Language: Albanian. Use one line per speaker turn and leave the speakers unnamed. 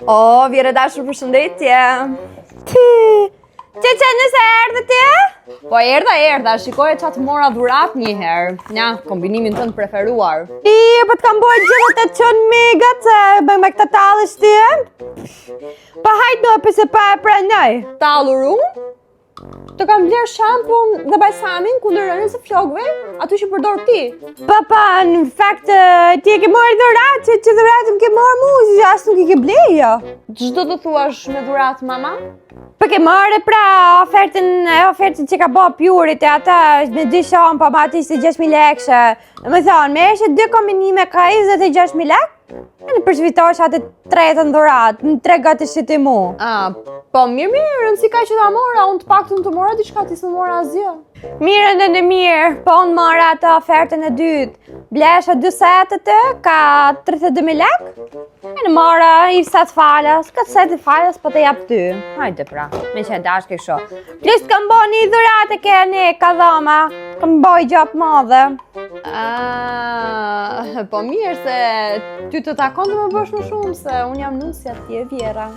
O, vjere dashur përshëndetje. Që nëse erdhe ti? Po erdha, shikoj që të mora dhurat një herë. Nja, kombinimin tënd preferuar. Po të kam bojë gjithë të qënë megat, bëjmë me këta talësh ti? Pa hajtë do, pëse pa e prenoj. Talur unë? Të kam vlerë shampun dhe balsamin kundër rënjes së flokëve, aty që përdor ti. Pa, në fakt ti e ke marrë dhuratë, që dhuratë më ke marrë mu, as nuk i ke blejo. Ç'do të thuash me dhuratë, mama? Po ke marrë pra ofertën që ka bë Pjurit e ata me 2 shampa pa aty 6.000 lekë. Më thonë, me eshe 2 kombinime ka 26.000 lekë? Në përshvitosh atë 3 dhuratë, në 3 gatë shiti mu. Po mirë, rëndësi ka që ta mora, unë të paktën të mora diçka ti s'më mora asgjë. Mirë në mirë, po unë mora atë ofertën e dytë. Blesha 2 setët ka 32.000 lekë. E në mora i fsat falas, ka set i falas po të jap ty. Hajde pra, me që e dashke kësho. Plus të kam bo një dhuratë ke ne, ka dhoma, kam boj gjop madhe. Po mirë se ty të takon të më bësh më shumë, se unë jam nusja ti e Vjera.